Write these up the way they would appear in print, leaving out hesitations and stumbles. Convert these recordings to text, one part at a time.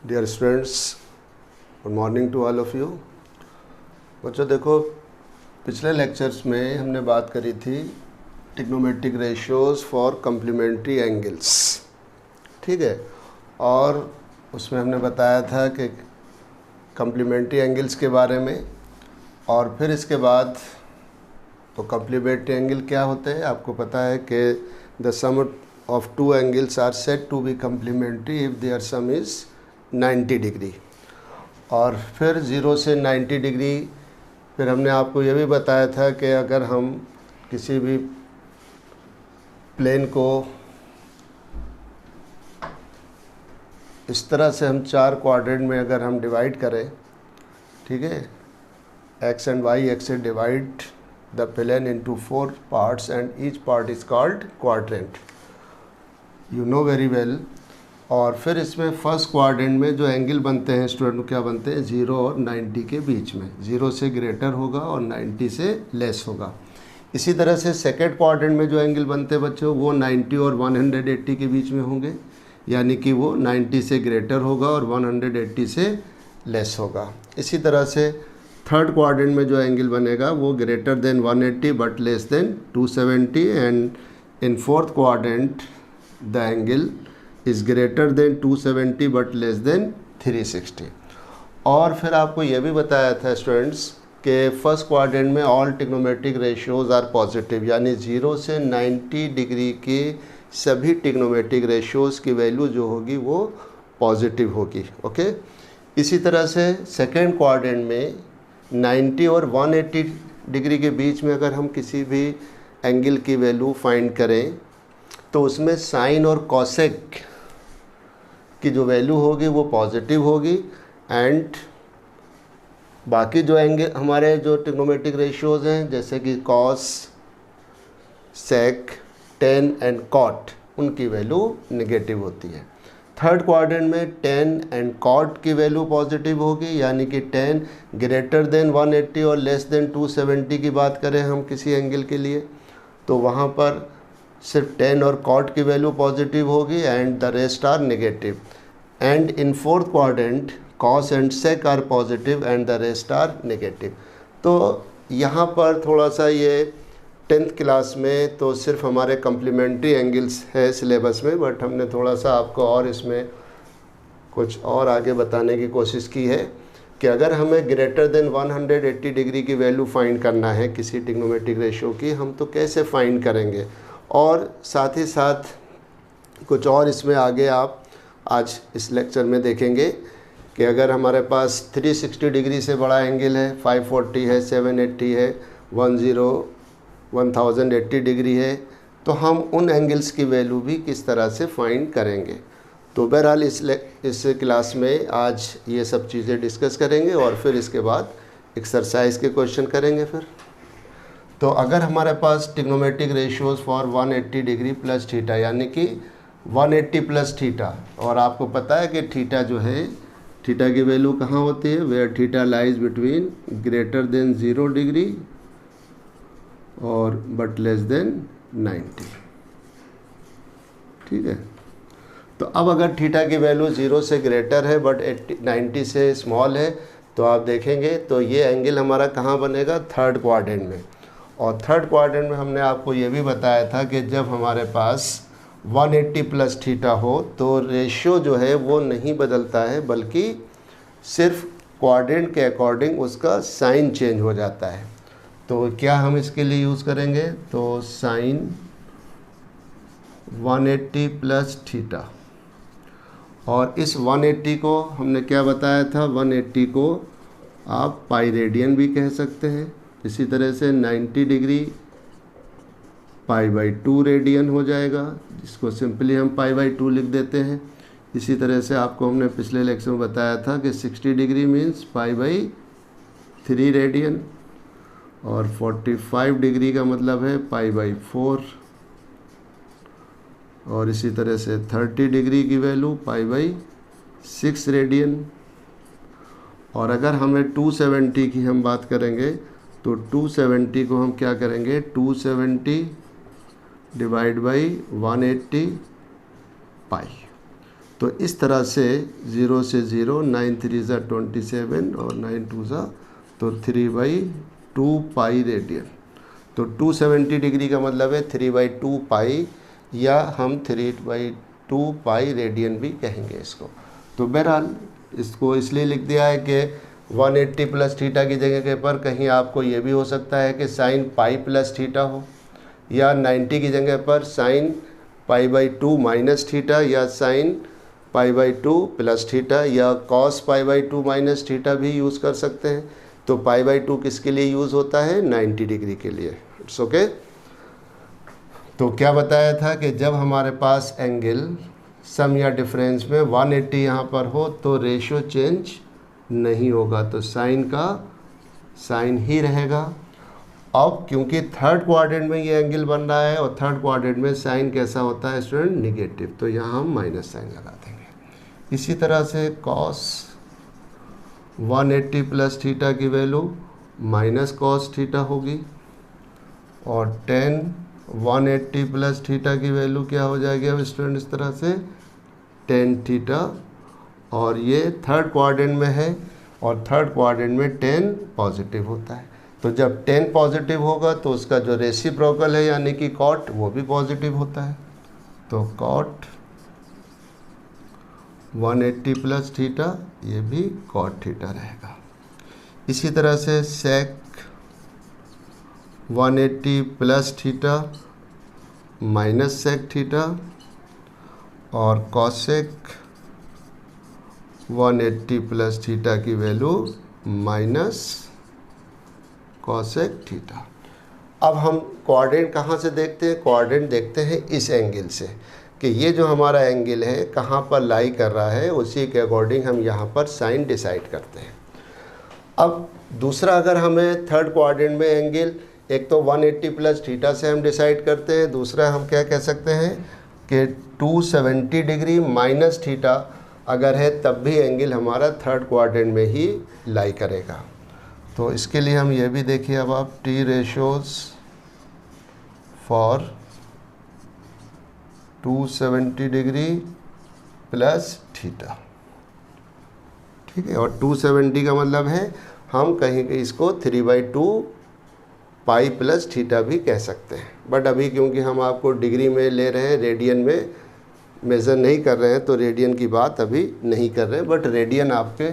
Dear students, good morning to all of you. बच्चों देखो, पिछले लेक्चर्स में हमने बात करी थी trigonometric ratios for complementary angles, ठीक है। और उसमें हमने बताया था कि कम्प्लीमेंट्री एंगल्स के बारे में, और फिर इसके बाद तो कम्प्लीमेंट्री एंगल क्या होते हैं आपको पता है कि the sum of two angles are said to be complementary if their sum is 90 degree. और फिर 0 से 90 डिग्री फिर हमने आपको ये भी बताया था कि अगर हम किसी भी प्लेन को इस तरह से हम 4 क्वाड्रेंट में अगर हम डिवाइड करें, ठीक है, x and y axis divide the plane into 4 parts and each part is called quadrant, you know very well. और फिर इसमें फर्स्ट क्वाड्रेंट में जो एंगल बनते हैं स्टूडेंट, क्या बनते हैं, 0 और 90 के बीच में, 0 से ग्रेटर होगा और 90 से लेस होगा। इसी तरह से सेकंड क्वाड्रेंट में जो एंगल बनते हैं बच्चों, वो 90 और 180 के बीच में होंगे, यानी कि वो 90 से ग्रेटर होगा और 180 से लेस होगा। इसी तरह से थर्ड क्वाड्रेंट में जो एंगल बनेगा वो greater than 180 but less then 270, and in fourth quadrant the angle is greater than 270 but less then 360। और फिर आपको ये भी बताया था स्टूडेंट्स कि फर्स्ट क्वाड्रेंट में all trigonometric ratios are positive, यानी 0 से 90 डिग्री के सभी ट्रिग्नोमेट्रिक रेशियोज़ की वैल्यू जो होगी वो पॉजिटिव होगी, ओके। इसी तरह से सेकेंड क्वाड्रेंट में 90 और 180 डिग्री के बीच में अगर हम किसी भी एंगल की वैल्यू फाइंड करें तो उसमें साइन और कॉसेक की जो वैल्यू होगी वो पॉजिटिव होगी, एंड बाकी जो एंगल हमारे जो ट्रिग्नोमेट्रिक रेशियोज़ हैं जैसे कि cos, sec, tan and cot, उनकी वैल्यू नेगेटिव होती है। थर्ड क्वाड्रेंट में टेन एंड कॉट की वैल्यू पॉजिटिव होगी, यानी कि टेन ग्रेटर देन 180 और लेस देन 270 की बात करें हम किसी एंगल के लिए, तो वहाँ पर सिर्फ टेन और कॉट की वैल्यू पॉजिटिव होगी and the rest are negative. And in fourth quadrant cos and sec are positive and the rest are negative. तो यहाँ पर थोड़ा सा ये 10th क्लास में तो सिर्फ हमारे कम्प्लीमेंट्री एंगल्स है सिलेबस में, बट हमने थोड़ा सा आपको और इसमें कुछ और आगे बताने की कोशिश की है कि अगर हमें ग्रेटर देन 180 डिग्री की वैल्यू फाइंड करना है किसी ट्रिग्नोमेट्रिक रेशियो की, हम तो कैसे फाइंड करेंगे। और साथ ही साथ कुछ और इसमें आगे आप आज इस लेक्चर में देखेंगे कि अगर हमारे पास 360 डिग्री से बड़ा एंगल है, 540 है, 780 है, 1080 डिग्री है, तो हम उन एंगल्स की वैल्यू भी किस तरह से फाइंड करेंगे। तो बहरहाल इस क्लास में आज ये सब चीज़ें डिस्कस करेंगे और फिर इसके बाद एक्सरसाइज के क्वेश्चन करेंगे। फिर तो अगर हमारे पास trigonometric ratios for 180 degree plus theta, यानी कि 180 प्लस थीटा, और आपको पता है कि थीटा जो है, थीटा की वैल्यू कहाँ होती है, where theta lies between greater than 0 degree और बट लेस देन 90, ठीक है। तो अब अगर थीटा की वैल्यू 0 से ग्रेटर है बट 90 से स्मॉल है, तो आप देखेंगे तो ये एंगल हमारा कहाँ बनेगा, थर्ड क्वाड्रेंट में। और थर्ड क्वाड्रेंट में हमने आपको ये भी बताया था कि जब हमारे पास 180 प्लस थीटा हो तो रेशियो जो है वो नहीं बदलता है, बल्कि सिर्फ क्वाड्रेंट के अकॉर्डिंग उसका साइन चेंज हो जाता है। तो क्या हम इसके लिए यूज़ करेंगे, तो साइन 180 प्लस थीटा, और इस 180 को हमने क्या बताया था, 180 को आप पाई रेडियन भी कह सकते हैं। इसी तरह से 90 डिग्री π/2 रेडियन हो जाएगा, जिसको सिंपली हम π/2 लिख देते हैं। इसी तरह से आपको हमने पिछले लेक्चर में बताया था कि 60 डिग्री मीन्स π/3 रेडियन, और 45 डिग्री का मतलब है π/4, और इसी तरह से 30 डिग्री की वैल्यू π/6 रेडियन। और अगर हमें 270 की हम बात करेंगे तो 270 को हम क्या करेंगे, 270 डिवाइड बाई 180 पाई। तो इस तरह से 0 से 0, 9 3 ज़ा 27 और 9 2 ज़ा तो 3/2 पाई रेडियन। तो 270 डिग्री का मतलब है 3/2 पाई, या हम 3/2 पाई रेडियन भी कहेंगे इसको। तो बहरहाल इसको इसलिए लिख दिया है कि 180 प्लस थीटा की जगह के पर कहीं आपको ये भी हो सकता है कि साइन पाई प्लस थीटा हो, या 90 की जगह पर साइन π/2 माइनस थीटा, या साइन π/2 प्लस थीटा, या कॉस π/2 माइनस थीटा भी यूज़ कर सकते हैं। तो π/2 किसके लिए यूज़ होता है? 90 डिग्री के लिए। It's okay. तो क्या बताया था कि जब हमारे पास एंगल सम या डिफरेंस में 180 यहाँ पर हो तो रेशियो चेंज नहीं होगा, तो साइन का साइन ही रहेगा। अब क्योंकि थर्ड क्वाड्रेंट में ये एंगल बन रहा है और थर्ड क्वाड्रेंट में साइन कैसा होता है स्टूडेंट? निगेटिव, तो यहाँ हम माइनस साइन लगा देंगे। इसी तरह से कॉस 180 प्लस थीटा की वैल्यू माइनस कॉस थीटा होगी, और टेन 180 प्लस थीटा की वैल्यू क्या हो जाएगी अब स्टूडेंट? इस तरह से टेन थीटा, और ये थर्ड क्वाड्रेंट में है और थर्ड क्वाड्रेंट में 10 पॉजिटिव होता है। तो जब 10 पॉजिटिव होगा तो उसका जो रेसिप्रोकल है यानी कि कॉट वो भी पॉजिटिव होता है। तो कॉट 180 प्लस थीटा ये भी कॉट थीटा रहेगा। इसी तरह से sec 180 plus theta minus sec theta, और कॉसेक 180 प्लस थीटा की वैल्यू माइनस कॉसेक थीटा। अब हम क्वाड्रेंट कहाँ से देखते हैं? क्वाड्रेंट देखते हैं इस एंगल से कि ये जो हमारा एंगल है कहाँ पर लाई कर रहा है, उसी के अकॉर्डिंग हम यहाँ पर साइन डिसाइड करते हैं। अब दूसरा, अगर हमें थर्ड क्वाड्रेंट में एंगल, एक तो 180 प्लस थीटा से हम डिसाइड करते हैं, दूसरा हम क्या कह सकते हैं कि 270 डिग्री माइनस थीटा अगर है तब भी एंगल हमारा थर्ड क्वाड्रेंट में ही लाई करेगा। तो इसके लिए हम ये भी देखिए अब आप T ratios for 270 degree plus theta, ठीक है। और 270 का मतलब है हम कहेंगे इसको 3/2 पाई प्लस थीटा भी कह सकते हैं, बट अभी क्योंकि हम आपको डिग्री में ले रहे हैं, रेडियन में मेज़र नहीं कर रहे हैं, तो रेडियन की बात अभी नहीं कर रहे हैं, बट रेडियन आपके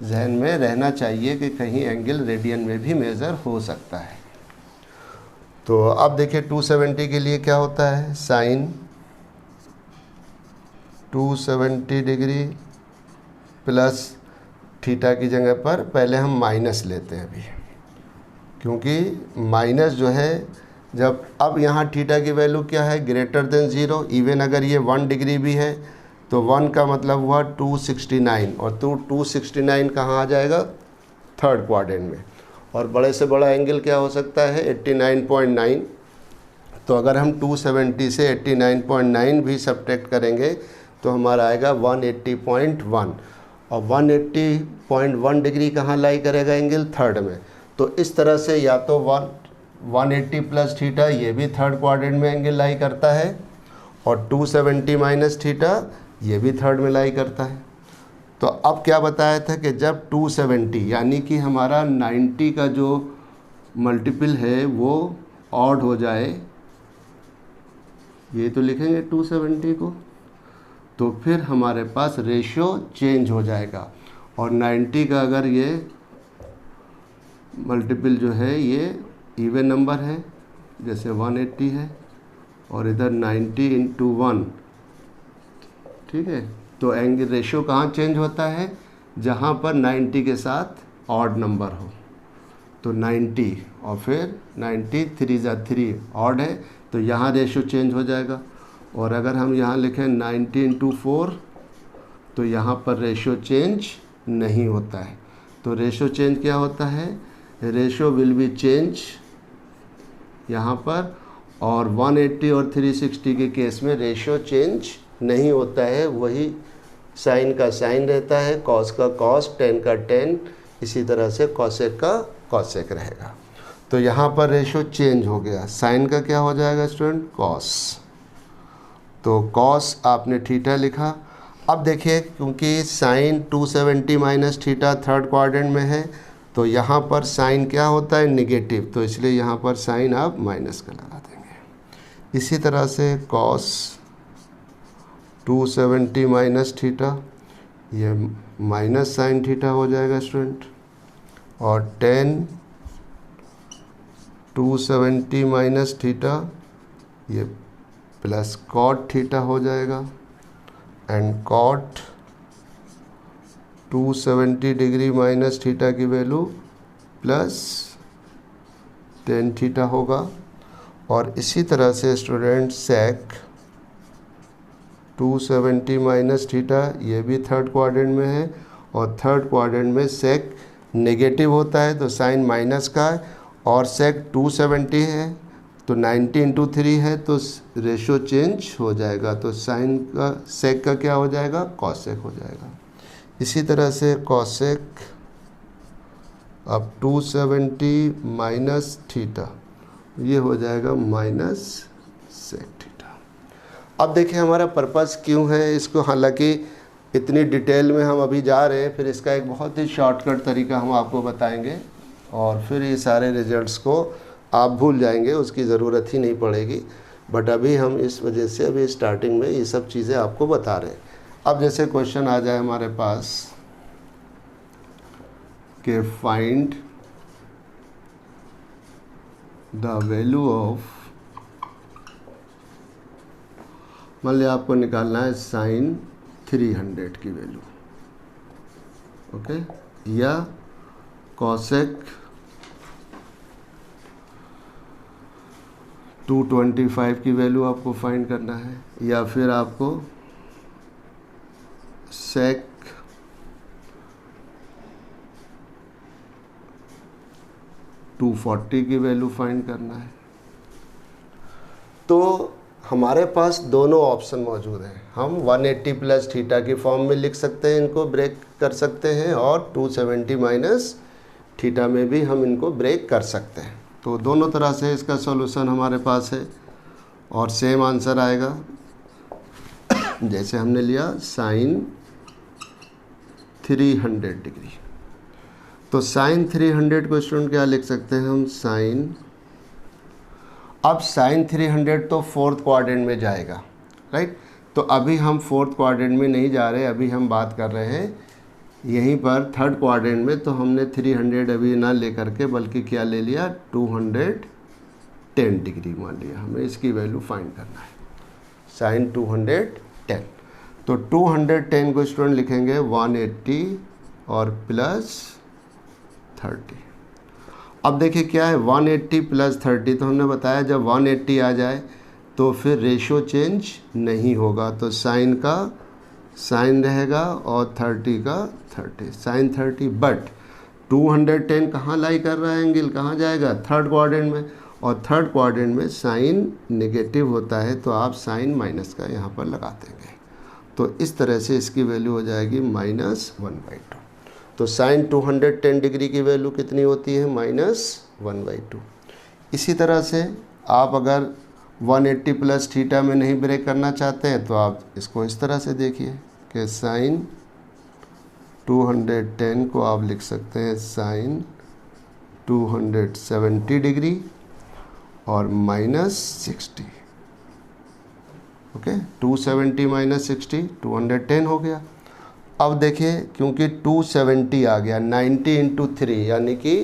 जहन में रहना चाहिए कि कहीं एंगल रेडियन में भी मेज़र हो सकता है। तो अब देखिए 270 के लिए क्या होता है? साइन 270 डिग्री प्लस थीटा की जगह पर पहले हम माइनस लेते हैं अभी, क्योंकि माइनस जो है जब, अब यहाँ थीटा की वैल्यू क्या है? Greater than 0। इवन अगर ये 1 डिग्री भी है तो 1 का मतलब हुआ 269, और 269 कहाँ आ जाएगा? थर्ड क्वाड्रेंट में। और बड़े से बड़ा एंगल क्या हो सकता है? 89.9। तो अगर हम 270 से 89.9 भी सब्ट्रैक्ट करेंगे तो हमारा आएगा 180.1, और 180.1 डिग्री कहाँ लाई करेगा एंगल? थर्ड में। तो इस तरह से या तो 180 प्लस थीटा ये भी थर्ड क्वाड्रेंट में एंगल लाई करता है, और 270 माइनस थीटा ये भी थर्ड में लाई करता है। तो अब क्या बताया था कि जब 270 यानी कि हमारा 90 का जो मल्टीपल है वो ऑड हो जाए, ये तो लिखेंगे 270 को, तो फिर हमारे पास रेशियो चेंज हो जाएगा, और 90 का अगर ये मल्टीपल जो है ये इवन नंबर है, जैसे 180 है, और इधर 90 × 1, ठीक है। तो एंगल रेशियो कहाँ चेंज होता है? जहाँ पर 90 के साथ ऑड नंबर हो। तो 90 और फिर 90 3 × 3 ऑड है, तो यहाँ रेशियो चेंज हो जाएगा। और अगर हम यहाँ लिखें 90 × 4, तो यहाँ पर रेशियो चेंज नहीं होता है। तो रेशियो चेंज क्या होता है? रेशियो विल बी चेंज यहाँ पर, और 180 और 360 के केस में रेशियो चेंज नहीं होता है, वही साइन का साइन रहता है, कॉस का कॉस, टेन का टेन, इसी तरह से कॉसेक का कॉसेक रहेगा। तो यहाँ पर रेशियो चेंज हो गया, साइन का क्या हो जाएगा स्टूडेंट? कॉस। तो कॉस आपने थीटा लिखा। अब देखिए क्योंकि sine 270 minus theta third quadrant में है तो यहाँ पर साइन क्या होता है, निगेटिव, तो इसलिए यहाँ पर साइन आप माइनस का लगा देंगे। इसी तरह से कॉस 270 माइनस थीटा, ये माइनस साइन थीटा हो जाएगा स्टूडेंट, और टेन 270 माइनस थीटा ये प्लस कॉट थीटा हो जाएगा, and cot 270 degree minus theta की वैल्यू प्लस टेन थीटा होगा। और इसी तरह से स्टूडेंट सेक 270 माइनस थीटा ये भी थर्ड क्वाड्रेंट में है, और थर्ड क्वाड्रेंट में सेक नेगेटिव होता है तो साइन माइनस का है, और सेक 270 है तो 90 इंटू 3 है तो रेशो चेंज हो जाएगा, तो साइन का सेक का क्या हो जाएगा, कॉसेक हो जाएगा। इसी तरह से कॉसेक अब 270 माइनस थीटा ये हो जाएगा माइनस सेक थीटा। अब देखिए हमारा पर्पस क्यों है इसको, हालांकि इतनी डिटेल में हम अभी जा रहे हैं, फिर इसका एक बहुत ही शॉर्टकट तरीका हम आपको बताएंगे और फिर ये सारे रिजल्ट्स को आप भूल जाएंगे, उसकी ज़रूरत ही नहीं पड़ेगी। बट अभी हम इस वजह से अभी स्टार्टिंग में ये सब चीज़ें आपको बता रहे हैं। अब जैसे क्वेश्चन आ जाए हमारे पास कि फाइंड द वैल्यू ऑफ, मान लिया आपको निकालना है साइन 300 की वैल्यू, ओके, या कॉसेक 225 की वैल्यू आपको फाइंड करना है, या फिर आपको सेक 240 की वैल्यू फाइंड करना है। तो हमारे पास दोनों ऑप्शन मौजूद हैं। हम 180 प्लस थीटा की फॉर्म में लिख सकते हैं, इनको ब्रेक कर सकते हैं, और 270 माइनस थीटा में भी हम इनको ब्रेक कर सकते हैं। तो दोनों तरह से इसका सॉल्यूशन हमारे पास है और सेम आंसर आएगा। जैसे हमने लिया साइन 300 डिग्री, तो साइन 300 को स्टूडेंट क्या लिख सकते हैं हम, साइन, अब साइन 300 तो फोर्थ क्वाड्रेंट में जाएगा, राइट। तो अभी हम फोर्थ क्वाड्रेंट में नहीं जा रहे, अभी हम बात कर रहे हैं यहीं पर थर्ड क्वाड्रेंट में। तो हमने 300 अभी ना लेकर के बल्कि क्या ले लिया, 210 डिग्री मान लिया, हमें इसकी वैल्यू फाइंड करना है, साइन 210। तो 210 को स्टूडेंट लिखेंगे 180 और प्लस 30। अब देखिए क्या है 180 प्लस 30, तो हमने बताया जब 180 आ जाए तो फिर रेशो चेंज नहीं होगा, तो साइन का साइन रहेगा और 30 का 30, साइन 30। बट 210 कहाँ लाई कर रहा है, एंगल कहाँ जाएगा, थर्ड क्वाड्रेंट में, और थर्ड क्वाड्रेंट में साइन नेगेटिव होता है तो आप साइन माइनस का यहाँ पर लगा देंगे। तो इस तरह से इसकी वैल्यू हो जाएगी -1/2। तो साइन 210 डिग्री की वैल्यू कितनी होती है, -1/2। इसी तरह से आप अगर 180 प्लस थीटा में नहीं ब्रेक करना चाहते हैं तो आप इसको इस तरह से देखिए कि साइन 210 को आप लिख सकते हैं साइन 270 डिग्री और -60, ओके, 270 माइनस 60 210 हो गया। अब देखिए क्योंकि 270 आ गया, 90 इंटू 3 यानी कि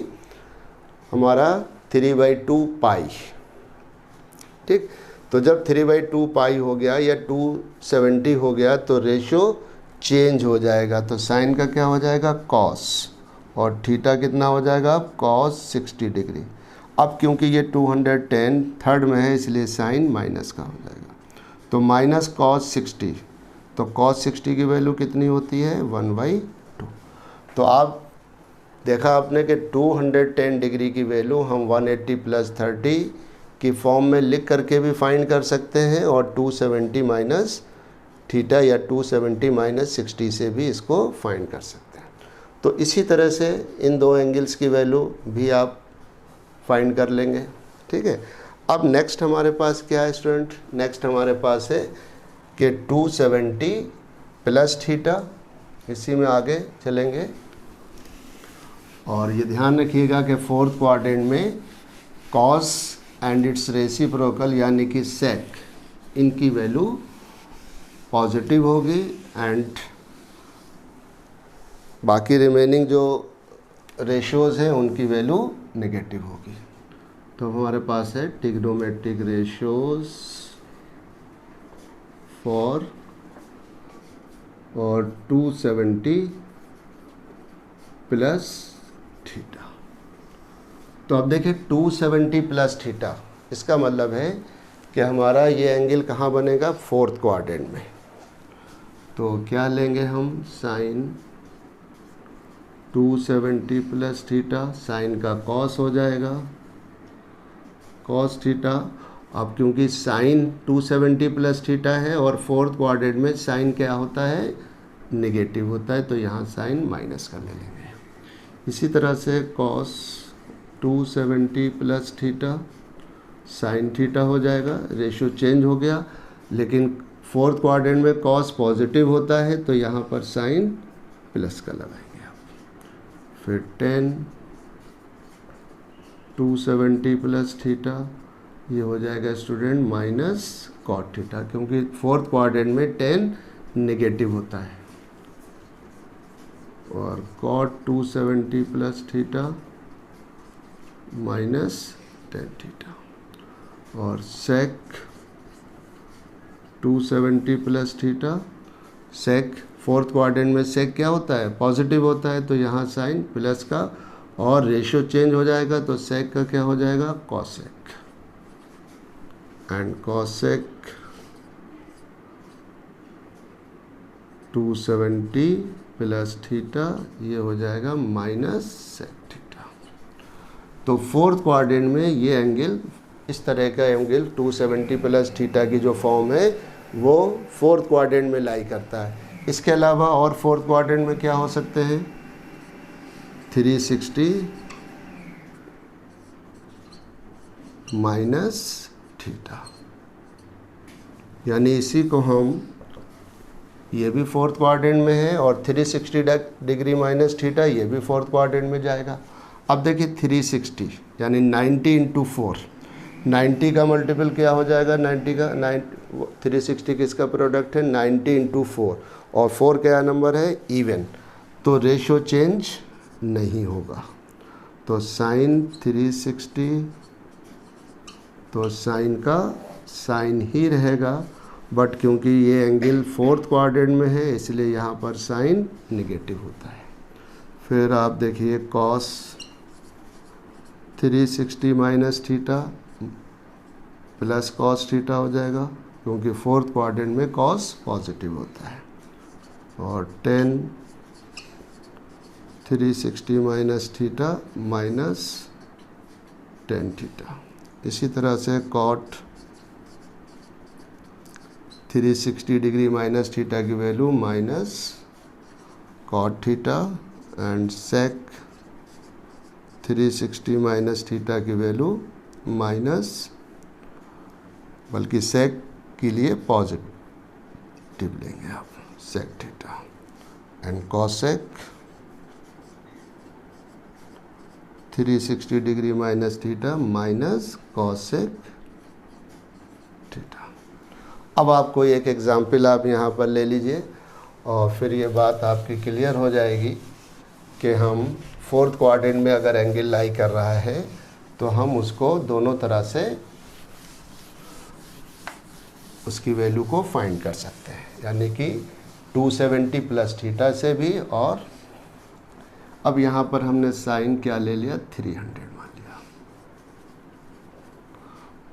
हमारा 3/2 पाई, ठीक। तो जब 3/2 पाई हो गया या 270 हो गया तो रेशो चेंज हो जाएगा, तो साइन का क्या हो जाएगा, कॉस, और थीटा कितना हो जाएगा, कॉस 60 डिग्री। अब क्योंकि ये 210 थर्ड में है इसलिए साइन माइनस का हो जाएगा, तो माइनस कॉस 60, तो कॉस 60 की वैल्यू कितनी होती है, 1/2। तो आप देखा आपने कि 210 डिग्री की वैल्यू हम 180 प्लस 30 की फॉर्म में लिख करके भी फाइंड कर सकते हैं, और 270 माइनस थीटा या 270 माइनस 60 से भी इसको फाइंड कर सकते हैं। तो इसी तरह से इन दो एंगल्स की वैल्यू भी आप फाइंड कर लेंगे, ठीक है। अब नेक्स्ट हमारे पास क्या है स्टूडेंट, नेक्स्ट हमारे पास है कि 270 प्लस थीटा, इसी में आगे चलेंगे। और ये ध्यान रखिएगा कि फोर्थ क्वाड्रेंट में कॉस एंड इट्स रेसिप्रोकल यानी कि सेक, इनकी वैल्यू पॉजिटिव होगी एंड बाकी रिमेनिंग जो रेशियोज़ हैं उनकी वैल्यू नेगेटिव होगी। तो हमारे पास है ट्रिग्नोमेट्रिक रेशियोज फॉर और 270 प्लस थीटा। तो अब देखिए 270 प्लस थीटा, इसका मतलब है कि हमारा ये एंगल कहाँ बनेगा, फोर्थ क्वाड्रेंट में। तो क्या लेंगे हम, साइन 270 प्लस थीटा, साइन का कॉस हो जाएगा, कॉस थीटा। अब क्योंकि साइन 270 प्लस थीटा है और फोर्थ क्वाड्रेंट में साइन क्या होता है, नेगेटिव होता है, तो यहाँ साइन माइनस कर ले लेंगे। इसी तरह से cos 270 plus theta, sign theta हो जाएगा, रेशियो चेंज हो गया, लेकिन फोर्थ क्वाड्रेंट में कॉस पॉजिटिव होता है तो यहाँ पर साइन प्लस का लगाएंगे आप। फिर 10 270 प्लस थीटा, ये हो जाएगा स्टूडेंट माइनस कॉट थीटा, क्योंकि फोर्थ क्वाड्रेंट में 10 नेगेटिव होता है। और cot 270 plus theta minus 10 theta. और sec 270 plus theta, sec fourth quadrant में सेक क्या होता है, पॉजिटिव होता है, तो यहाँ साइन प्लस का और रेशियो चेंज हो जाएगा, तो सेक का क्या हो जाएगा, cosec. And cosec 270 plus theta, ये हो जाएगा माइनस सेक थीटा। तो फोर्थ क्वाड्रेंट में ये एंगल, इस तरह का एंगल 270 प्लस थीटा की जो फॉर्म है वो फोर्थ क्वाड्रेंट में लाई करता है। इसके अलावा और फोर्थ क्वाड्रेंट में क्या हो सकते हैं, 360 माइनस थीटा, यानी इसी को हम, ये भी फोर्थ क्वाड्रेंट में है और 360 डिग्री माइनस थीटा ये भी फोर्थ क्वाड्रेंट में जाएगा। अब देखिए 360 यानी 90 इंटू 4, 90 का मल्टीपल क्या हो जाएगा, 90 का 360 किसका प्रोडक्ट है, 90 इंटू 4, और 4 क्या नंबर है, इवन, तो रेशियो चेंज नहीं होगा। तो साइन 360, तो साइन का साइन ही रहेगा, बट क्योंकि ये एंगल फोर्थ क्वाड्रेंट में है इसलिए यहाँ पर साइन नेगेटिव होता है। फिर आप देखिए cos 360 minus theta plus cos theta हो जाएगा, क्योंकि फोर्थ क्वाड्रेंट में कॉस पॉजिटिव होता है। और 10 360 माइनस थीटा माइनस 10 थीटा। इसी तरह से कॉट 360 डिग्री माइनस थीटा की value minus cot theta, and sec 360 minus theta की वैल्यू माइनस, बल्कि सेक के लिए पॉजिटिव लेंगे आप, sec theta, and cosec 360 degree minus theta minus cosec theta. अब आपको एक एग्जाम्पल आप यहाँ पर ले लीजिए और फिर ये बात आपकी क्लियर हो जाएगी कि हम फोर्थ क्वाड्रेंट में अगर एंगल लाई कर रहा है तो हम उसको दोनों तरह से उसकी वैल्यू को फाइंड कर सकते हैं, यानी कि 270 प्लस थीटा से भी। और अब यहाँ पर हमने साइन क्या ले लिया, 300 मान लिया,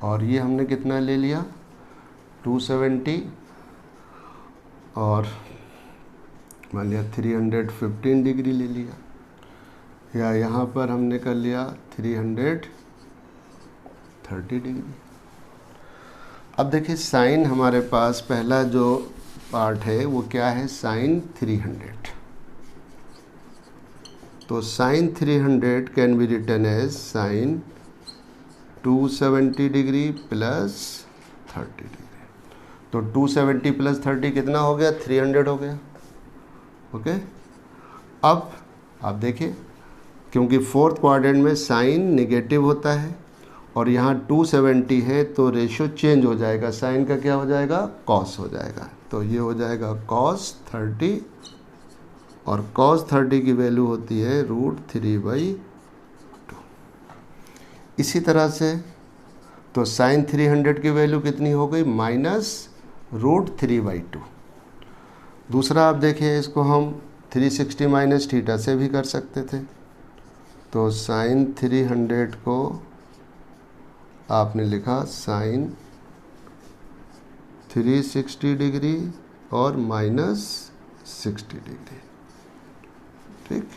और ये हमने कितना ले लिया, 270, और मान लिया 315 डिग्री ले लिया, या यहाँ पर हमने कर लिया 330 डिग्री। अब देखिए साइन हमारे पास पहला जो पार्ट है वो क्या है, साइन 300। तो sine 300 can be written as sine 270 degree plus 30 degree. तो 270 प्लस 30 कितना हो गया, 300 हो गया। ओके। अब आप देखिए, क्योंकि फोर्थ क्वाड्रेंट में साइन नेगेटिव होता है और यहाँ 270 है तो रेशियो चेंज हो जाएगा, साइन का क्या हो जाएगा, कॉस हो जाएगा। तो ये हो जाएगा cos 30 और cos 30 की वैल्यू होती है √3/2। इसी तरह से तो साइन 300 की वैल्यू कितनी हो गई, -√3/2। दूसरा आप देखिए, इसको हम 360 माइनस थीटा से भी कर सकते थे। तो साइन 300 को आपने लिखा साइन 360 डिग्री और -60 डिग्री, ठीक।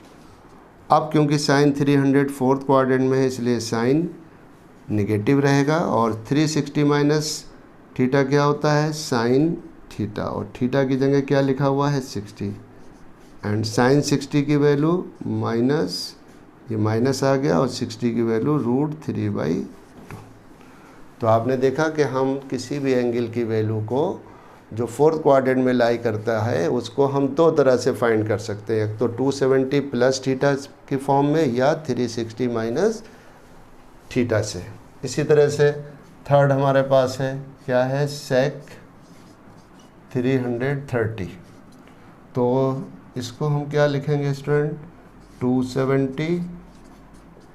अब क्योंकि साइन 300 फोर्थ क्वाड्रेंट में है इसलिए साइन नेगेटिव रहेगा और 360 माइनस थीटा क्या होता है, साइन थीटा, और थीटा की जगह क्या लिखा हुआ है, 60, एंड साइन 60 की वैल्यू माइनस, ये माइनस आ गया और 60 की वैल्यू √3/2। तो आपने देखा कि हम किसी भी एंगल की वैल्यू को जो फोर्थ क्वाड्रेंट में लाई करता है उसको हम दो तरह से फाइंड कर सकते हैं, एक तो 270 प्लस थीटा की फॉर्म में या 360 माइनस थीटा से। इसी तरह से थर्ड हमारे पास है, क्या है, सेक 330। तो इसको हम क्या लिखेंगे स्टूडेंट, 270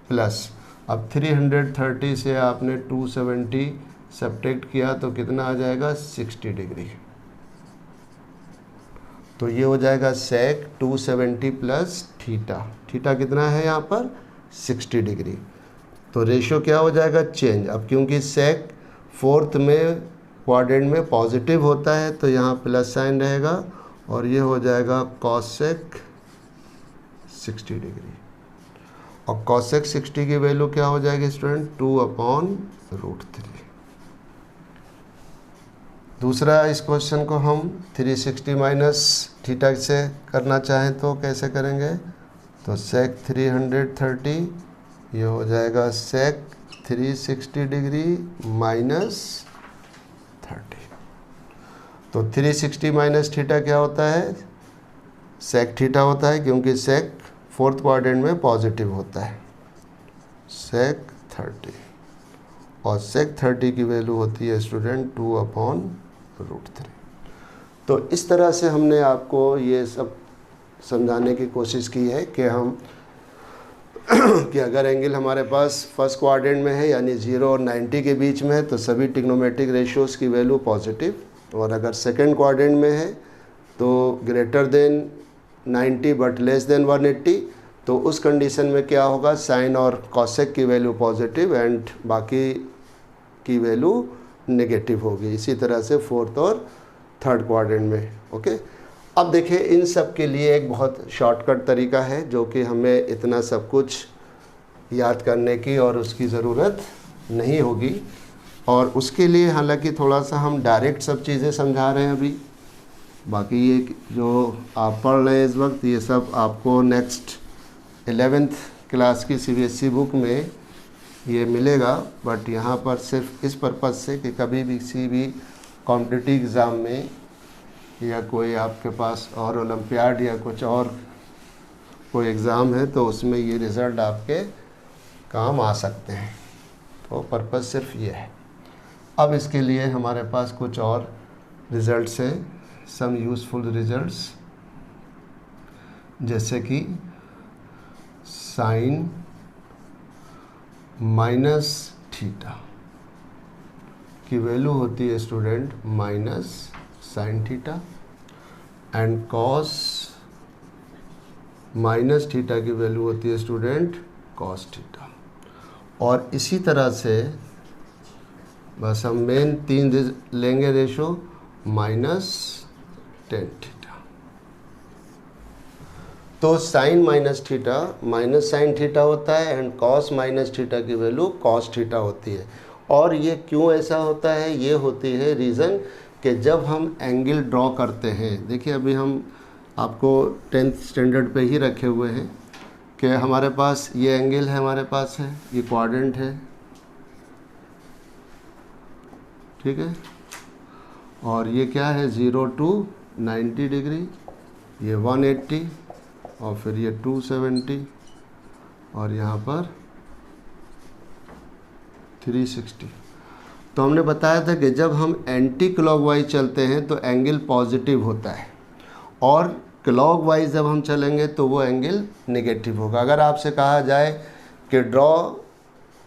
प्लस, अब 330 से आपने 270 सब्ट्रैक्ट किया तो कितना आ जाएगा, 60 डिग्री। तो ये हो जाएगा सेक 270 प्लस थीटा, थीटा कितना है यहाँ पर, 60 डिग्री। तो रेशियो क्या हो जाएगा, चेंज। अब क्योंकि सेक फोर्थ में क्वाड्रेंट में पॉजिटिव होता है तो यहाँ प्लस साइन रहेगा और ये हो जाएगा कॉसेक 60 डिग्री। और कॉसेक 60 की वैल्यू क्या हो जाएगी स्टूडेंट, 2/√3। दूसरा, इस क्वेश्चन को हम 360 माइनस थीटा से करना चाहें तो कैसे करेंगे, तो सेक 330 ये हो जाएगा सेक 360 डिग्री -30। तो 360 माइनस थीटा क्या होता है, सेक थीटा होता है, क्योंकि सेक फोर्थ क्वाड्रेंट में पॉजिटिव होता है, सेक 30, और सेक 30 की वैल्यू होती है स्टूडेंट 2/√3। तो इस तरह से हमने आपको ये सब समझाने की कोशिश की है कि हम कि अगर एंगल हमारे पास फर्स्ट क्वाड्रेंट में है यानी 0 और 90 के बीच में है तो सभी ट्रिग्नोमेट्रिक रेशियोज़ की वैल्यू पॉजिटिव, और अगर सेकंड क्वाड्रेंट में है तो greater than 90 but less then 180, तो उस कंडीशन में क्या होगा, साइन और कॉसेक की वैल्यू पॉजिटिव एंड बाकी की वैल्यू नेगेटिव होगी। इसी तरह से फोर्थ और थर्ड क्वाड्रेंट में, ओके। अब देखिए, इन सब के लिए एक बहुत शॉर्टकट तरीका है जो कि हमें इतना सब कुछ याद करने की और उसकी ज़रूरत नहीं होगी, और उसके लिए हालांकि थोड़ा सा हम डायरेक्ट सब चीज़ें समझा रहे हैं अभी। बाकी ये जो आप पढ़ रहे हैं इस वक्त, ये सब आपको नेक्स्ट 11th क्लास की CBSE बुक में ये मिलेगा, बट यहाँ पर सिर्फ इस पर्पज़ से कि कभी भी किसी भी कॉम्पिटिटिव एग्ज़ाम में या कोई आपके पास और ओलंपियाड या कुछ और कोई एग्ज़ाम है तो उसमें ये रिज़ल्ट आपके काम आ सकते हैं। तो पर्पज़ सिर्फ ये है। अब इसके लिए हमारे पास कुछ और रिज़ल्ट्स हैं, सम यूज़फुल रिज़ल्ट्स, जैसे कि साइन माइनस थीटा की वैल्यू होती है student minus sine theta, and cos minus theta की वैल्यू होती है स्टूडेंट कॉस थीटा। और इसी तरह से बस हम मेन 3 लेंगे रेशो, -10 थीटा। तो sine minus theta minus sine theta होता है एंड कॉस माइनस थीटा की वैल्यू कॉस थीटा होती है। और ये क्यों ऐसा होता है, ये होती है रीज़न कि जब हम एंगल ड्रॉ करते हैं, देखिए अभी हम आपको 10th स्टैंडर्ड पे ही रखे हुए हैं कि हमारे पास ये एंगल है, हमारे पास है, ये क्वाड्रेंट है, ठीक है, और ये क्या है 0 to 90 डिग्री, ये 180 और फिर ये 270 और यहाँ पर 360। तो हमने बताया था कि जब हम एंटी क्लॉकवाइज चलते हैं तो एंगल पॉजिटिव होता है, और क्लॉकवाइज जब हम चलेंगे तो वो एंगल नेगेटिव होगा। अगर आपसे कहा जाए कि draw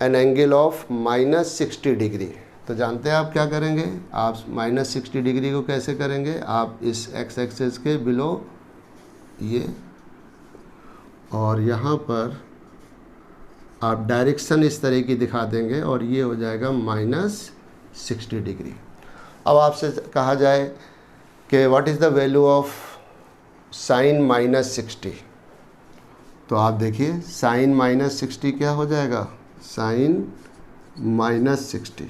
an angle of -60 degree, तो जानते हैं आप क्या करेंगे? आप -60 डिग्री को कैसे करेंगे? आप इस एक्स एक्सिस के बिलो ये, और यहाँ पर आप डायरेक्शन इस तरह की दिखा देंगे और ये हो जाएगा -60 डिग्री। अब आपसे कहा जाए कि what is the value of sine -60, तो आप देखिए साइन -60 क्या हो जाएगा? साइन -60।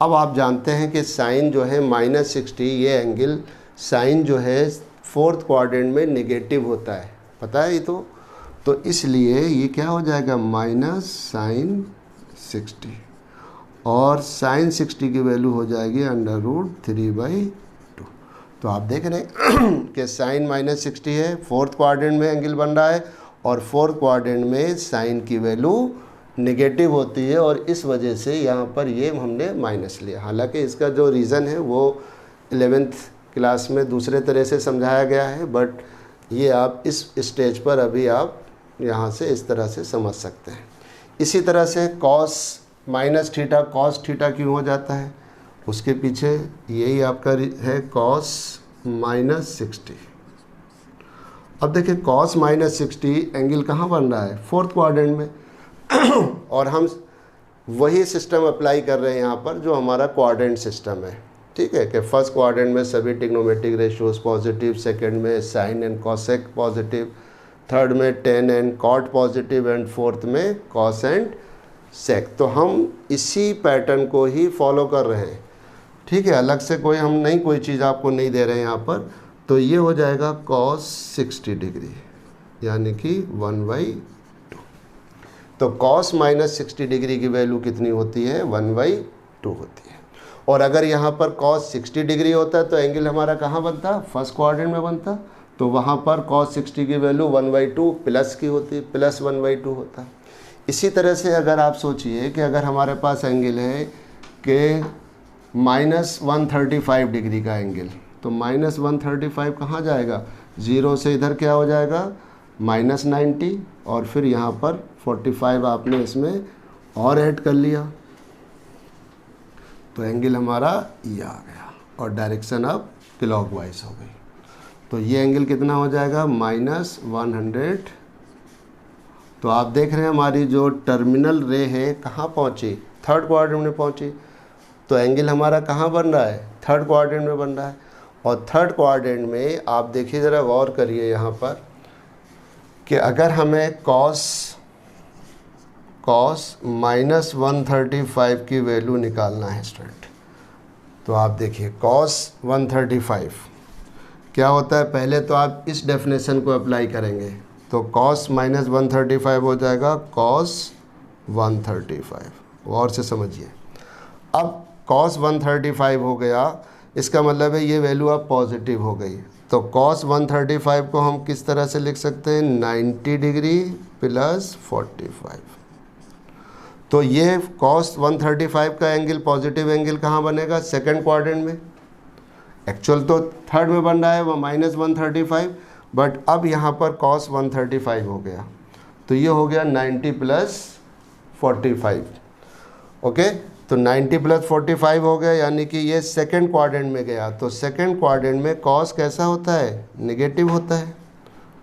अब आप जानते हैं कि साइन जो है -60, ये एंगल साइन जो है फोर्थ क्वाड्रेंट में नेगेटिव होता है, पता है ये तो इसलिए ये क्या हो जाएगा? -sin60, और sin60 की वैल्यू हो जाएगी √3/2। तो आप देख रहे हैं कि साइन -60 है, फोर्थ क्वाड्रेंट में एंगल बन रहा है, और फोर्थ क्वाड्रेंट में साइन की वैल्यू नेगेटिव होती है, और इस वजह से यहाँ पर ये हमने माइनस लिया। हालांकि इसका जो रीज़न है वो 11th क्लास में दूसरे तरह से समझाया गया है, बट ये आप इस स्टेज पर अभी आप यहाँ से इस तरह से समझ सकते हैं। इसी तरह से cos -थीटा cos थीटा क्यों हो जाता है? उसके पीछे यही आपका है cos -60। अब देखिए cos -60 एंगल कहाँ बन रहा है? फोर्थ क्वाड्रेंट में और हम वही सिस्टम अप्लाई कर रहे हैं यहाँ पर जो हमारा क्वाड्रेंट सिस्टम है, ठीक है, कि फर्स्ट क्वाड्रेंट में सभी ट्रिग्नोमेट्रिक रेशियोज पॉजिटिव, सेकंड में sine and cosec positive, third में tan and cot positive, and fourth में कॉस एंड सेक। तो हम इसी पैटर्न को ही फॉलो कर रहे हैं, ठीक है, अलग से कोई हम नहीं, कोई चीज़ आपको नहीं दे रहे हैं यहाँ पर। तो ये हो जाएगा cos 60 डिग्री, यानी कि 1/2। तो cos -60 डिग्री की वैल्यू कितनी होती है? 1/2 होती है। और अगर यहाँ पर cos 60 डिग्री होता है तो एंगल हमारा कहाँ बनता? फर्स्ट क्वाड्रेंट में बनता। तो वहाँ पर cos 60 की वैल्यू 1/2 प्लस की होती है, प्लस 1/2 होता है। इसी तरह से अगर आप सोचिए कि अगर हमारे पास एंगल है कि -135 डिग्री का एंगल, तो -135 कहाँ जाएगा? 0 से इधर क्या हो जाएगा? -90, और फिर यहाँ पर 45 आपने इसमें और ऐड कर लिया, तो एंगल हमारा ये आ गया, और डायरेक्शन अब क्लॉकवाइज हो गई। तो ये एंगल कितना हो जाएगा? -100। तो आप देख रहे हैं हमारी जो टर्मिनल रे है कहाँ पहुँची? थर्ड क्वाड्रेंट में पहुँची। तो एंगल हमारा कहाँ बन रहा है? थर्ड क्वाड्रेंट में बन रहा है। और थर्ड क्वाड्रेंट में आप देखिए, ज़रा गौर करिए यहाँ पर कि अगर हमें cos -135 की वैल्यू निकालना है स्टूडेंट, तो आप देखिए cos 135 क्या होता है? पहले तो आप इस डेफिनेशन को अप्लाई करेंगे, तो cos -135 हो जाएगा cos 135। और से समझिए, अब cos 135 हो गया, इसका मतलब है ये वैल्यू अब पॉजिटिव हो गई। तो cos 135 को हम किस तरह से लिख सकते हैं? 90 डिग्री प्लस 45। तो ये cos 135 का एंगल, पॉजिटिव एंगल कहाँ बनेगा? सेकंड क्वाड्रेंट में। एक्चुअल तो थर्ड में बन रहा है वो -135, बट अब यहाँ पर cos 135 हो गया, तो ये हो गया 90 प्लस 45। ओके, तो 90 प्लस 45 हो गया, यानी कि ये सेकंड क्वाड्रेंट में गया। तो सेकंड क्वाड्रेंट में cos कैसा होता है? नेगेटिव होता है।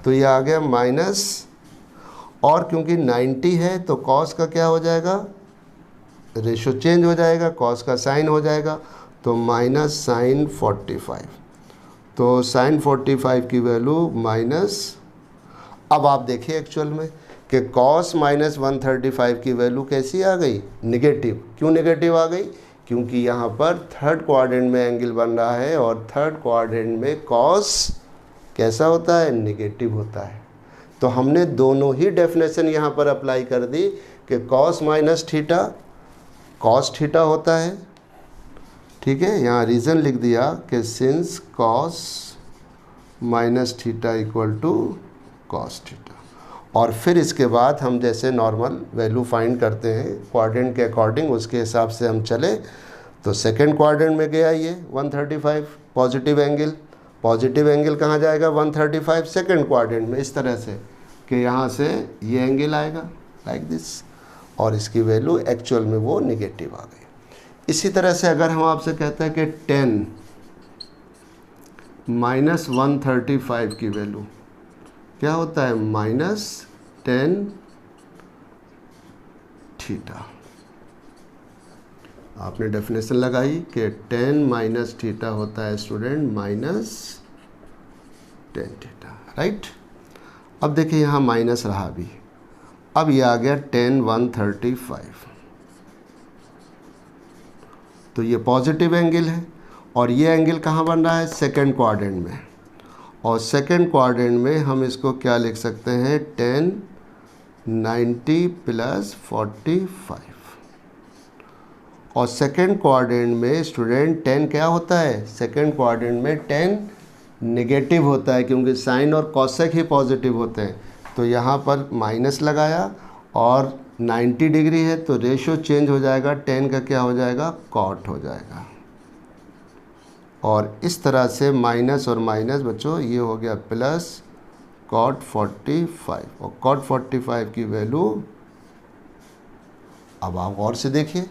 तो ये आ गया माइनस, और क्योंकि 90 है तो cos का क्या हो जाएगा? रेशो चेंज हो जाएगा, cos का साइन हो जाएगा, तो -sin45। तो sin 45 की वैल्यू माइनस। अब आप देखिए एक्चुअल में कि cos -135 की वैल्यू कैसी आ गई? नेगेटिव। क्यों नेगेटिव आ गई? क्योंकि यहाँ पर थर्ड क्वाड्रेंट में एंगल बन रहा है, और थर्ड क्वाड्रेंट में cos कैसा होता है? नेगेटिव होता है। तो हमने दोनों ही डेफिनेशन यहाँ पर अप्लाई कर दी कि cos -थीटा cos थीटा होता है, ठीक है। यहाँ रीज़न लिख दिया कि since cos minus theta equal to cos theta. और फिर इसके बाद हम जैसे नॉर्मल वैल्यू फाइंड करते हैं क्वाड्रेंट के अकॉर्डिंग, उसके हिसाब से हम चले तो सेकंड क्वाड्रेंट में गया ये 135 पॉजिटिव एंगल कहाँ जाएगा 135 सेकंड क्वाड्रेंट में, इस तरह से कि यहाँ से ये एंगल आएगा लाइक दिस, और इसकी वैल्यू एक्चुअल में वो निगेटिव आ गई। इसी तरह से अगर हम आपसे कहते हैं कि 10 माइनस 135 की वैल्यू क्या होता है माइनस 10 थीटा। आपने डेफिनेशन लगाई कि 10 माइनस थीटा होता है स्टूडेंट माइनस 10 थीटा, राइट। अब देखिए यहाँ माइनस रहा भी, अब ये आ गया 10 135, तो ये पॉजिटिव एंगल है और ये एंगल कहाँ बन रहा है सेकंड क्वाड्रेंट में, और सेकंड क्वाड्रेंट में हम इसको क्या लिख सकते हैं 10 90 प्लस 45, और सेकंड क्वाड्रेंट में स्टूडेंट 10 क्या होता है सेकंड क्वाड्रेंट में 10 नेगेटिव होता है, क्योंकि साइन और कॉसेक ही पॉजिटिव होते हैं। तो यहाँ पर माइनस लगाया और 90 डिग्री है तो रेशियो चेंज हो जाएगा, 10 का क्या हो जाएगा कॉट हो जाएगा, और इस तरह से माइनस और माइनस बच्चों ये हो गया प्लस कॉट 45, और कॉट 45 की वैल्यू अब आप गौर से देखिए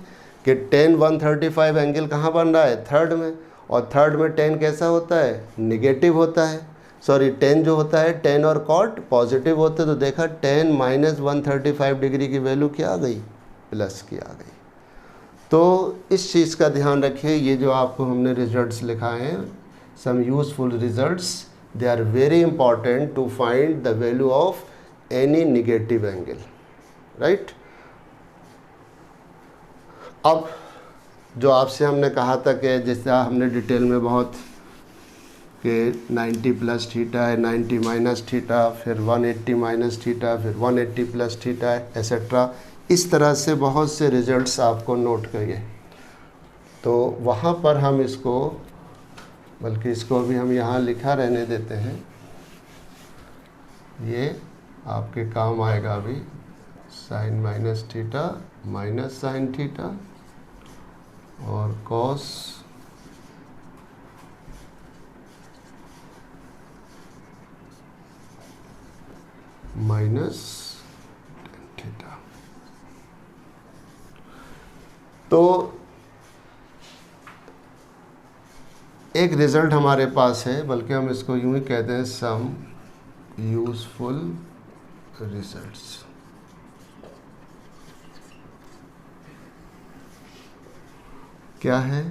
कि 10 135 एंगल कहाँ बन रहा है थर्ड में, और थर्ड में 10 कैसा होता है नेगेटिव होता है, सॉरी 10 जो होता है 10 और कॉट पॉजिटिव होते, तो देखा 10 माइनस 135 डिग्री की वैल्यू क्या आ गई प्लस की आ गई। तो इस चीज़ का ध्यान रखिए, ये जो आपको हमने रिजल्ट्स लिखाए हैं some useful results, they are very important to find the value of any negative angle, right. अब जो आपसे हमने कहा था कि जैसे हमने डिटेल में बहुत कि 90 प्लस थीटा है, 90 माइनस थीटा, फिर 180 माइनस थीटा, फिर 180 प्लस थीटा है एसेट्रा, इस तरह से बहुत से रिजल्ट्स आपको नोट करिए। तो वहाँ पर हम इसको, बल्कि इसको भी हम यहाँ लिखा रहने देते हैं, ये आपके काम आएगा अभी, sine minus theta minus sine theta और कॉस माइनस थीटा। तो एक रिजल्ट हमारे पास है, बल्कि हम इसको यूं ही कहते हैं सम यूजफुल रिजल्ट्स। क्या है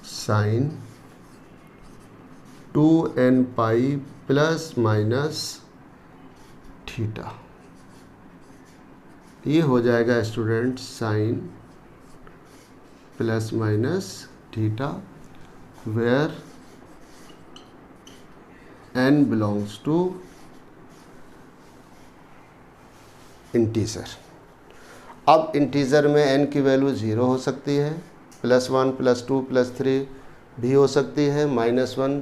sine 2n pi plus minus theta, ये हो जाएगा student sine plus minus theta where n belongs to integer. अब इंटीजर में n की वैल्यू 0 हो सकती है, +1 +2 +3 भी हो सकती है, -1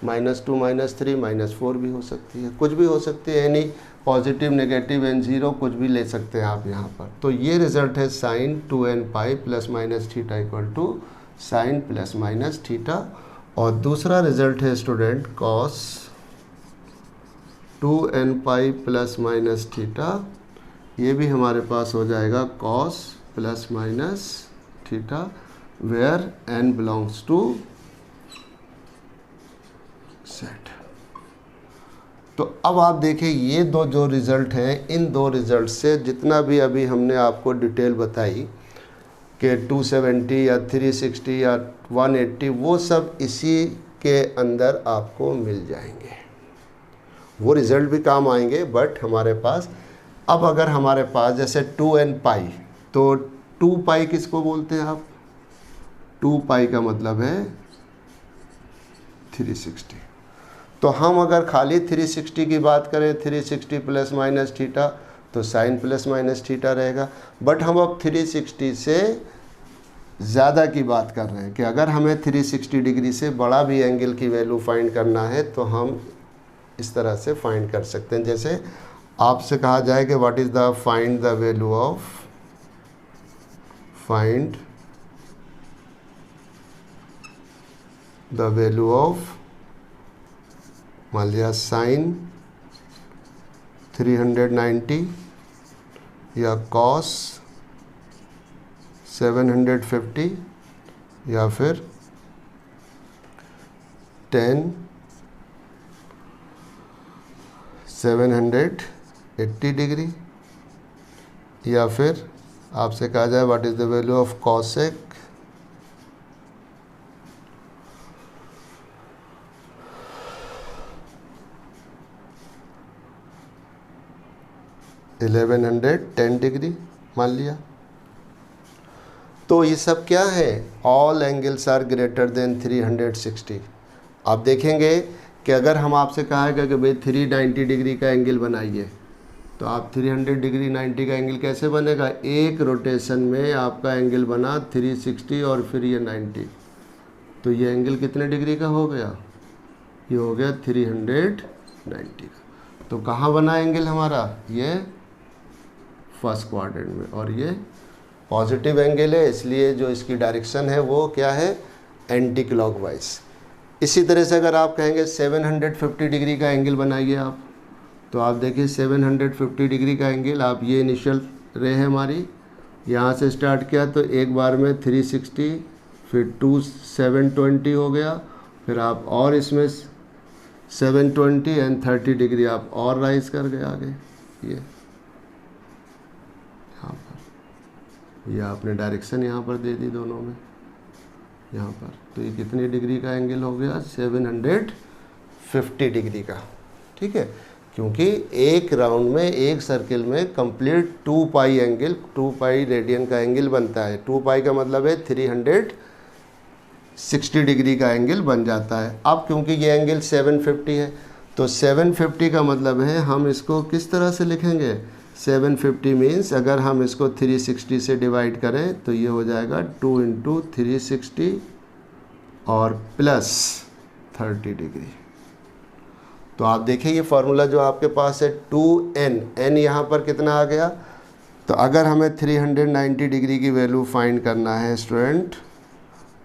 -2 -3 -4 भी हो सकती है, कुछ भी हो सकती है, यानी पॉजिटिव नेगेटिव n0 कुछ भी ले सकते हैं आप यहाँ पर। तो ये रिजल्ट है sine 2n pi plus minus theta equal to sine plus minus theta. और दूसरा रिजल्ट है student cos 2n pi plus minus theta, ये भी हमारे पास हो जाएगा cos plus minus theta where n belongs to set. तो अब आप देखिए ये दो जो रिज़ल्ट हैं, इन दो रिज़ल्ट से जितना भी अभी हमने आपको डिटेल बताई कि 270 या 360 या 180, वो सब इसी के अंदर आपको मिल जाएंगे, वो रिज़ल्ट भी काम आएंगे। बट हमारे पास अब अगर हमारे पास जैसे 2n पाई, तो 2 पाई किसको बोलते हैं आप, 2 पाई का मतलब है 360। तो हम अगर खाली 360 की बात करें, 360 प्लस माइनस थीटा, तो साइन प्लस माइनस थीटा रहेगा। बट हम अब 360 से ज़्यादा की बात कर रहे हैं कि अगर हमें 360 डिग्री से बड़ा भी एंगल की वैल्यू फाइंड करना है तो हम इस तरह से फाइंड कर सकते हैं। जैसे आपसे कहा जाए कि what is the find the value of, find the value of, मान लिया साइन 390 या कॉस 750 या फिर tan 780 डिग्री, या फिर आपसे कहा जाए what is the value of cosec 1110 degree मान लिया। तो ये सब क्या है, all angles are greater than 360। आप देखेंगे कि अगर हम आपसे कहा है कि भाई 390 डिग्री का एंगल बनाइए, तो आप 300 डिग्री 90 का एंगल कैसे बनेगा, एक रोटेशन में आपका एंगल बना 360 और फिर ये 90, तो ये एंगल कितने डिग्री का हो गया, ये हो गया 390 का। तो कहाँ बना एंगल हमारा, ये फर्स्ट क्वाड्रेंट में, और ये पॉजिटिव एंगल है, इसलिए जो इसकी डायरेक्शन है वो क्या है, एंटी क्लॉकवाइज। इसी तरह से अगर आप कहेंगे 750 डिग्री का एंगल बनाइए आप, तो आप देखिए 750 डिग्री का एंगल, आप ये इनिशियल रे है हमारी, यहाँ से स्टार्ट किया तो एक बार में 360, फिर 720 हो गया, फिर आप और इसमें 720 एंड 30 डिग्री आप और राइज कर गए आगे, ये यहाँ पर, ये आपने डायरेक्शन यहाँ पर दे दी दोनों में, यहाँ पर, तो ये कितनी डिग्री का एंगल हो गया, 750 डिग्री का। ठीक है, क्योंकि एक राउंड में, एक सर्किल में कंप्लीट 2 पाई एंगल, 2 पाई रेडियन का एंगल बनता है। 2 पाई का मतलब है 360 डिग्री का एंगल बन जाता है। अब क्योंकि ये एंगल 750 है, तो 750 का मतलब है हम इसको किस तरह से लिखेंगे, 750 मीन्स अगर हम इसको 360 से डिवाइड करें तो ये हो जाएगा 2 इंटू 360 और प्लस 30 डिग्री। तो आप देखिए ये फार्मूला जो आपके पास है 2n, n यहाँ पर कितना आ गया, तो अगर हमें 390 डिग्री की वैल्यू फाइंड करना है स्टूडेंट,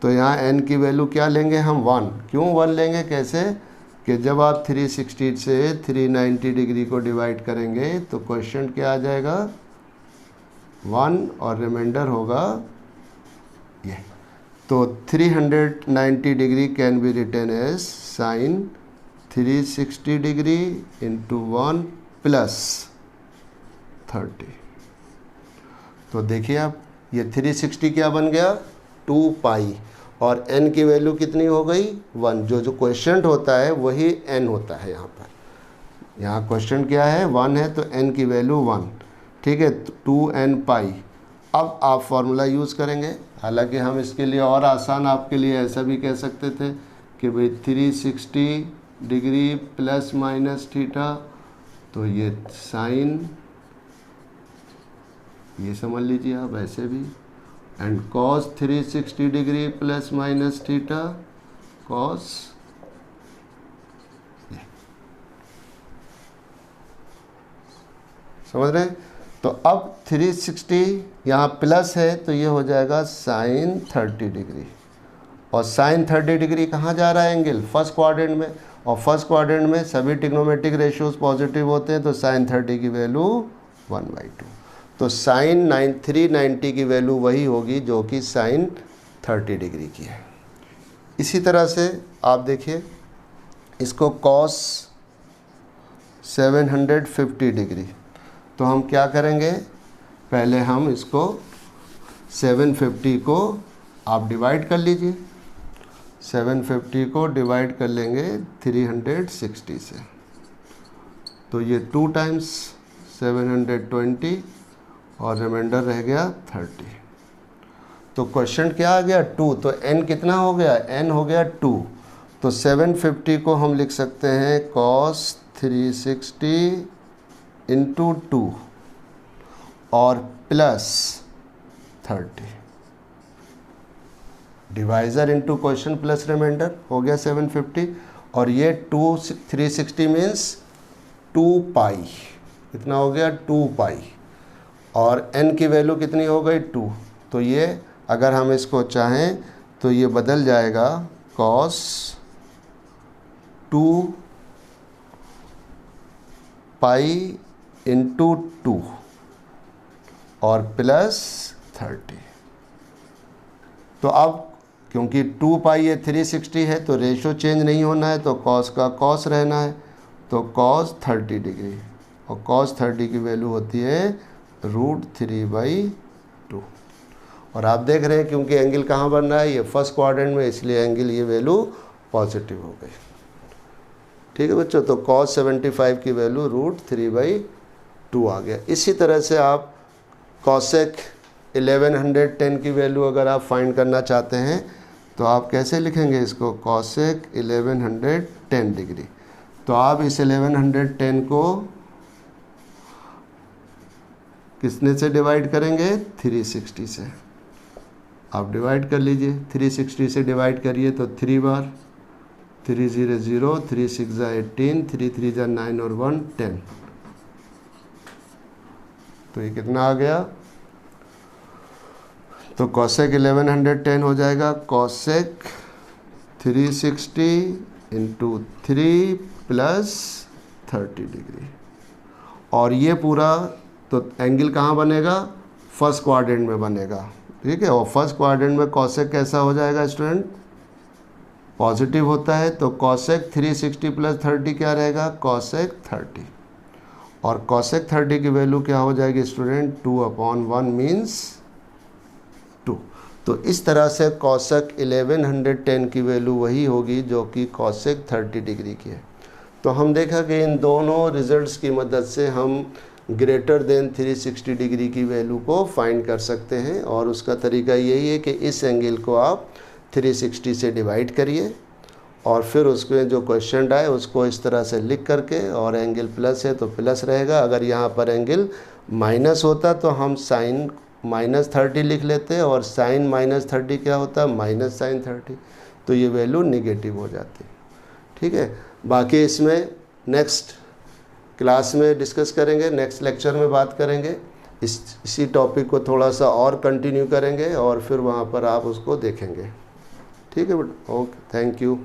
तो यहाँ n की वैल्यू क्या लेंगे हम, 1। क्यों 1 लेंगे, कैसे कि जब आप 360 से 390 डिग्री को डिवाइड करेंगे तो क्वेश्चन क्या आ जाएगा, 1 और रिमाइंडर होगा ये। तो 390 degree can be written as sine 360 degree into 1 plus 30। तो देखिए आप, ये 360 क्या बन गया, 2 पाई, और n की वैल्यू कितनी हो गई, 1। जो क्वेश्चन होता है वही n होता है यहाँ पर। यहाँ क्वेश्चन क्या है, 1 है, तो n की वैल्यू 1। ठीक है, 2n पाई। अब आप फार्मूला यूज़ करेंगे, हालांकि हम इसके लिए और आसान आपके लिए ऐसा भी कह सकते थे कि भाई 360 डिग्री प्लस माइनस थीटा, तो ये साइन, ये समझ लीजिए आप ऐसे भी, and cos 360 degree plus minus theta, cos, समझ रहे हैं। तो अब 360 यहाँ प्लस है तो ये हो जाएगा साइन 30 डिग्री, और साइन 30 डिग्री कहाँ जा रहा है एंगल, फर्स्ट क्वाड्रेंट में, और फर्स्ट क्वाड्रेंट में सभी ट्रिग्नोमेट्रिक रेशियोज पॉजिटिव होते हैं, तो साइन 30 की वैल्यू 1/2। तो साइन 390 की वैल्यू वही होगी जो कि साइन 30 डिग्री की है। इसी तरह से आप देखिए इसको कॉस 750 डिग्री, तो हम क्या करेंगे, पहले हम इसको 750 को आप डिवाइड कर लीजिए, 750 को डिवाइड कर लेंगे 360 से, तो ये 2 टाइम्स 720 और रिमाइंडर रह गया 30। तो क्वेश्चन क्या आ गया, 2। तो n कितना हो गया, n हो गया 2। तो 750 को हम लिख सकते हैं cos 360 इंटू 2 और plus 30, divisor into question plus remainder हो गया 750, और ये 360 मीन्स 2 पाई, कितना हो गया 2 पाई, और n की वैल्यू कितनी हो गई 2। तो ये अगर हम इसको चाहें तो ये बदल जाएगा cos 2 पाई इंटू 2 और प्लस 30। तो अब क्योंकि 2 पाई ये 360 है तो रेशो चेंज नहीं होना है, तो cos का cos रहना है, तो cos 30 डिग्री, और cos 30 की वैल्यू होती है √3/2। और आप देख रहे हैं क्योंकि एंगल कहाँ बन रहा है, ये फर्स्ट क्वाड्रेंट में, इसलिए एंगल ये वैल्यू पॉजिटिव हो गई। ठीक है बच्चों, तो cos 75 की वैल्यू √3/2 आ गया। इसी तरह से आप cosec 1110 की वैल्यू अगर आप फाइंड करना चाहते हैं तो आप कैसे लिखेंगे इसको, cosec 1110 डिग्री। तो आप इस 1110 को किसने से डिवाइड करेंगे, 360 से। आप डिवाइड कर लीजिए, 360 से डिवाइड करिए तो 3 बार, 3 0 0, 3 6 18, 3 3 9 और 1 10। तो ये कितना आ गया, तो cosec 1110 हो जाएगा cosec 360 इंटू 3 प्लस 30 डिग्री। और ये पूरा तो एंगल कहाँ बनेगा, फर्स्ट क्वाड्रेंट में बनेगा। ठीक है, और फर्स्ट क्वाड्रेंट में cosec कैसा हो जाएगा स्टूडेंट, पॉजिटिव होता है, तो cosec 360 प्लस 30 क्या रहेगा, cosec 30। और cosec 30 की वैल्यू क्या हो जाएगी स्टूडेंट, 2/1 मीन्स 2। तो इस तरह से cosec 1110 की वैल्यू वही होगी जो कि cosec 30 डिग्री की है। तो हम देखा कि इन दोनों रिजल्ट्स की मदद से हम ग्रेटर देन 360 डिग्री की वैल्यू को फाइंड कर सकते हैं, और उसका तरीका यही है कि इस एंगल को आप 360 से डिवाइड करिए और फिर उसमें जो क्वेश्चन आए उसको इस तरह से लिख करके, और एंगल प्लस है तो प्लस रहेगा, अगर यहाँ पर एंगल माइनस होता तो हम साइन -30 लिख लेते, और साइन -30 क्या होता है, माइनस साइन 30, तो ये वैल्यू निगेटिव हो जाती। ठीक है, बाकी इसमें नेक्स्ट क्लास में डिस्कस करेंगे, नेक्स्ट लेक्चर में बात करेंगे, इसी टॉपिक को थोड़ा सा और कंटिन्यू करेंगे और फिर वहाँ पर आप उसको देखेंगे। ठीक है बेटा, ओके, थैंक यू।